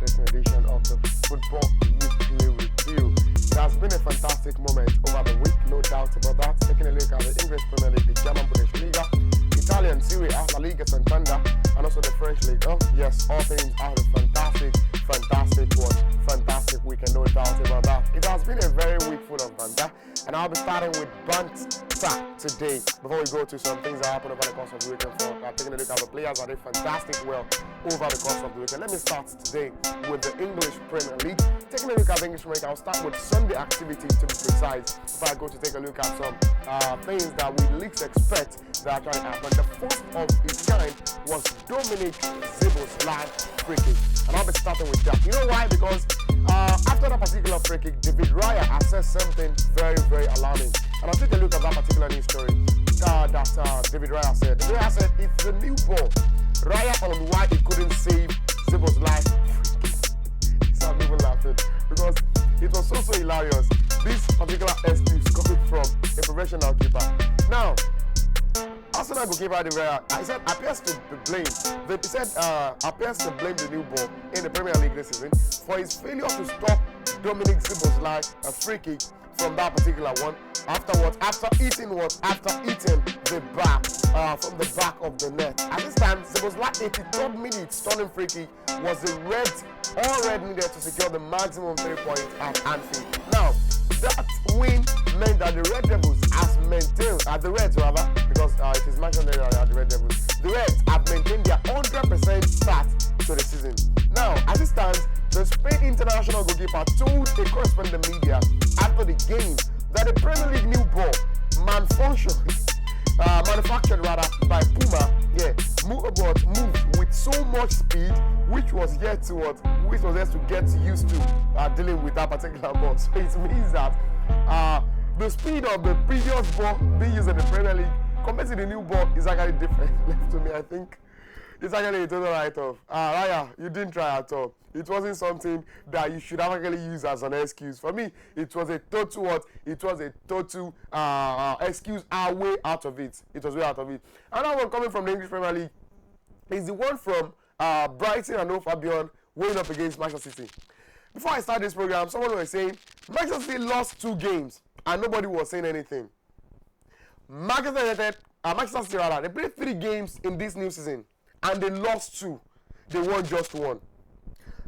exciting edition of the Football Weekly Review. It has been a fantastic moment over the week, no doubt about that. Taking a look at the English Premier League, the German Bundesliga, Italian Serie A, La Liga Santander, and also the French League. Oh, yes, all things are a fantastic weekend, no doubt about that. It has been a very week full of banter, and I'll be starting with banter today. Before we go to some things that happened over the course of the weekend, for taking a look at the players that did fantastic well over the course of the weekend. Let me start today with the English Premier League. Taking a look at the English Premier League, I'll start with Sunday activity to be precise. Before I go to take a look at some things that we least expect that actually happened. The first of its kind was Dominic Szoboszlai free kick, and I'll be starting with that. You know why? Because after that particular free kick, David Raya has said something very, very alarming. And I'll take a look at that particular news story that David Raya said. David Raya said it's the new ball. Raya on why he couldn't save Szoboszlai free kick. So I'm even laughing because it was so hilarious. This particular excuse coming from a professional keeper. Now, Arsenal goalkeeper David Raya, he said appears to be blamed. He said appears to blame the new ball in the Premier League this season for his failure to stop Dominic Szoboszlai a free kick from that particular one. Afterwards, after eating the back from the back of the net. At this time, Szoboszlai 83rd minute stunning free kick was the red needed to secure the maximum 3 points at Anfield. Now, that win meant that the Red Devils has maintained, the Reds rather, because it is mentioned there that the Red Devils, the Reds have maintained their 100% start to the season. Now, as it stands, the Spain international goalkeeper told a correspondent media after the game that the Premier League new ball manufactured by Puma, moved with so much speed, which was yet to get used to dealing with that particular ball. So it means that the speed of the previous ball being used in the Premier League compared to the new ball is actually different. Left to me, I think it's actually a total write-off. Raya, you didn't try at all. It wasn't something that you should have actually used as an excuse. For me, it was a total excuse way out of it. It was way out of it. Another one coming from the English Premier League is the one from Brighton and Hove Albion weighing up against Manchester City. Before I start this program, someone was saying Manchester City lost 2 games and nobody was saying anything. Manchester City, they played 3 games in this new season and they lost 2. They won just 1.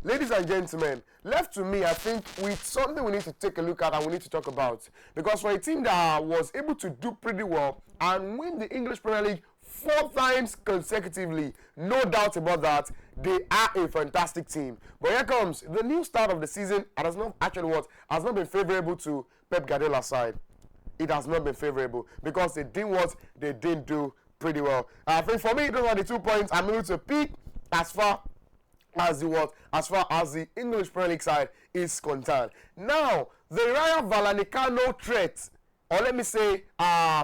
Ladies and gentlemen, left to me, I think with something we need to take a look at and we need to talk about. Because for a team that was able to do pretty well and win the English Premier League 4 times consecutively, no doubt about that, they are a fantastic team. But here comes the new start of the season, and has not been favorable to Pep Guardiola's side. It has not been favorable because they didn't do pretty well. I think for me, those are the 2 points I'm able to pick as far as the English Premier League side is concerned. Now, the Rayo Vallecano threat, or let me say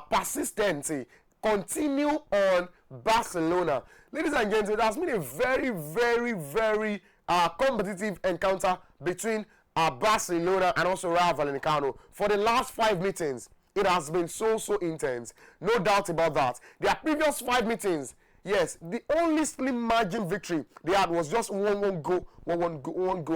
persistency, continue on Barcelona. Ladies and gentlemen, it has been a very, very, very competitive encounter between Barcelona and also Rayo Vallecano. For the last 5 meetings, it has been so intense. No doubt about that. Their previous 5 meetings, yes, the only slim margin victory they had was just one goal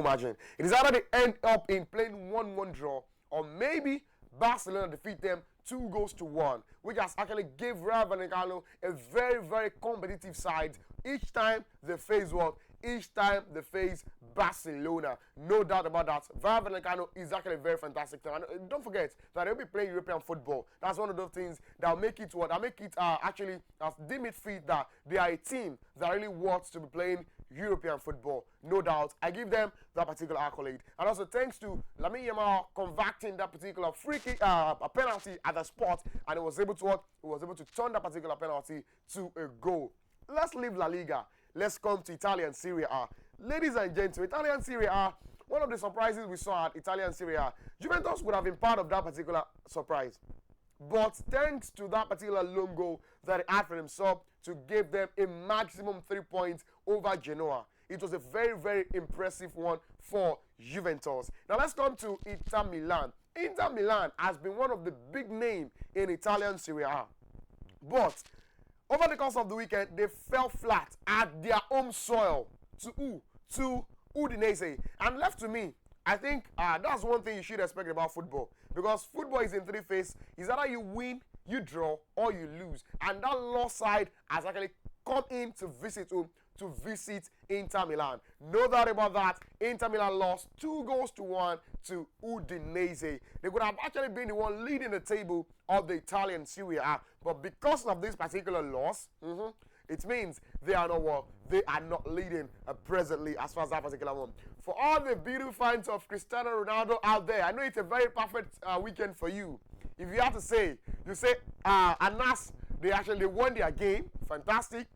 margin. It is either they end up in playing 1-1 draw, or maybe Barcelona defeat them 2-1, which has actually gave Rayo Vallecano a very, very competitive side. Each time they face Barcelona. No doubt about that. Rayo Vallecano is actually a very fantastic team. And don't forget that they'll be playing European football. That's one of those things that will make it actually as deem it fit that they are a team that really wants to be playing European football. No doubt. I give them that particular accolade. And also thanks to Lamine Yamal converting that particular free kick, a penalty at the spot, and it was able to turn that particular penalty to a goal. Let's leave La Liga. Let's come to Italian Serie A. Ladies and gentlemen, Italian Serie A, one of the surprises we saw at Italian Serie A, Juventus would have been part of that particular surprise. But thanks to that particular lone goal that he had for himself to give them a maximum 3 points over Genoa. It was a very, very impressive one for Juventus. Now let's come to Inter Milan. Inter Milan has been one of the big names in Italian Serie A. But over the course of the weekend, they fell flat at their home soil. To who? To Udinese. And left to me, I think that's one thing you should expect about football. Because football is in three phases. It's either you win, you draw, or you lose. And that loss side has actually come in to visit home, to visit Inter Milan. No doubt about that. Inter Milan lost 2-1 to Udinese. They could have actually been the one leading the table of the Italian Serie A. But because of this particular loss, it means they are not leading presently as far as that particular one. For all the beautiful fans of Cristiano Ronaldo out there, I know it's a very perfect weekend for you. If you have to say, you say, Anas, they won their game, fantastic.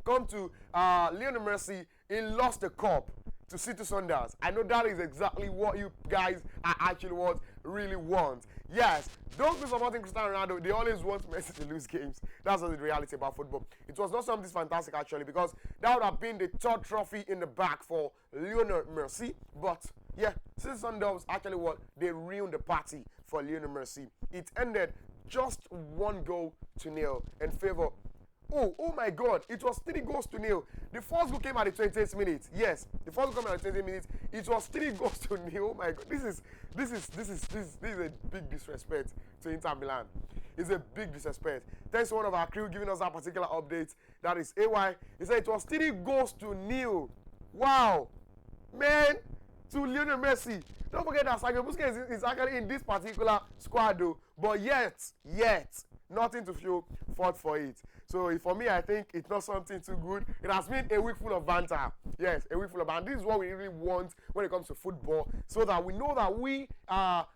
Come to Lionel Messi, he lost the cup to City Sundowns. I know that is exactly what you guys are actually really want. Yes, don't be supporting Cristiano Ronaldo. They always want Messi to lose games. That's the reality about football. It was not something fantastic actually, because that would have been the third trophy in the bag for Lionel Messi. But yeah, City Sundowns actually they ruined the party for Lionel Messi. It ended just 1-0 in favor. Oh my God! It was 3-0. The first goal came at the 28th minute. Yes, the first goal came at the 28th minute. It was 3-0. Oh my God! This is a big disrespect to Inter Milan. It's a big disrespect. Thanks to one of our crew giving us that particular update. That is AY. He said it was 3-0. Wow, man! To Lionel Messi. Don't forget that Sergio Busquets is actually in this particular squad though. But yet, nothing to show forth for it. So for me, I think it's not something too good. It has been a week full of banter. Yes, a week full of banter. This is what we really want when it comes to football, so that we know that we are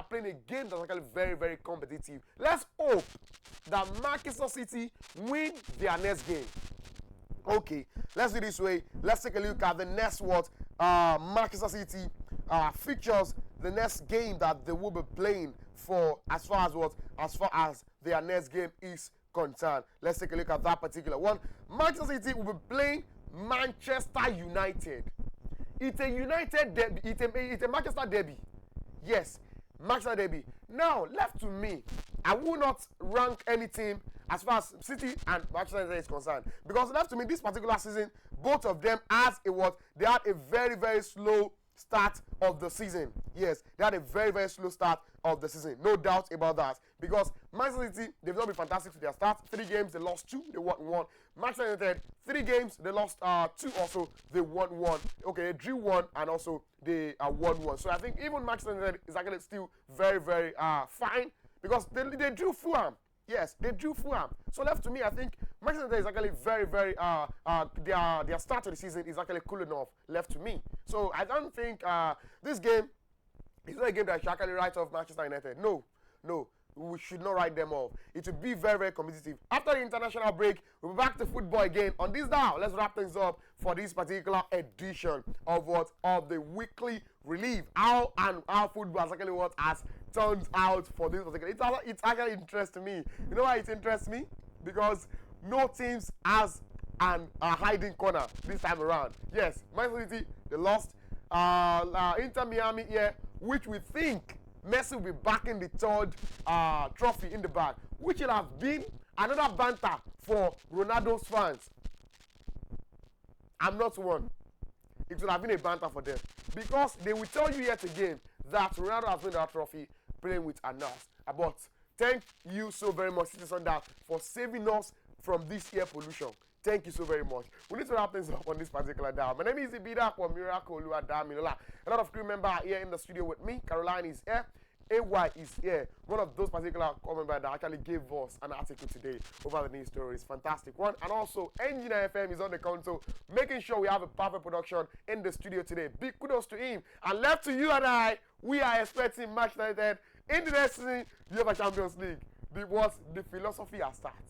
playing a game that's actually very, very competitive. Let's hope that Manchester City win their next game. Okay, let's do it this way. Let's take a look at the next Manchester City fixtures, the next game that they will be playing for as far as their next game is concerned. Let's take a look at that particular one. Manchester City will be playing Manchester United. It's a United derby. It's a Manchester derby. Yes, Manchester derby. Now, left to me, I will not rank any team as far as City and Manchester United is concerned, because left to me this particular season, both of them they had a very, very slow start of the season. Yes, they had a very, very slow start of the season. No doubt about that. Because Manchester City, they've not been fantastic to their start. 3 games, they lost 2, they won 1. Manchester United, 3 games, they lost 2 also, they won 1. Okay, they drew 1 and also they won 1. So I think even Manchester United is actually still very, very fine, because they drew Fulham. Yes, they drew Fulham. So left to me, I think Manchester United is actually very, very, their start of the season is actually cool enough, left to me. So I don't think this game is not a game that should actually write off Manchester United. No, we should not write them off. It will be very, very competitive. After the international break, we'll be back to football again. On this now, let's wrap things up for this particular edition of the weekly relief. How football has actually has turned out for this particular. It's actually interesting me. You know why it interests me? Because no teams has a hiding corner this time around. Yes, Manchester City, they lost. Inter Miami here, which we think Messi will be backing the third trophy in the bag, which will have been another banter for Ronaldo's fans. I'm not one. It will have been a banter for them, because they will tell you yet again that Ronaldo has won that trophy playing with Anas. But thank you so very much, City Sundowns, for saving us from this air pollution. Thank you so very much. We need to wrap things up on this particular dial. My name is Ibida from Miracle Damilola. A lot of crew members are here in the studio with me. Caroline is here. AY is here. One of those particular crew members that actually gave us an article today over the news stories. Fantastic one. And also, Engineer FM is on the console, making sure we have a perfect production in the studio today. Big kudos to him. And left to you and I, we are expecting Manchester United in the next season, the UEFA Champions League. The philosophy has started.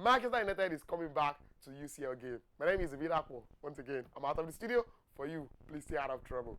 Manchester United is coming back to UCL game. My name is Ibida. Once again, I'm out of the studio. For you, please stay out of trouble.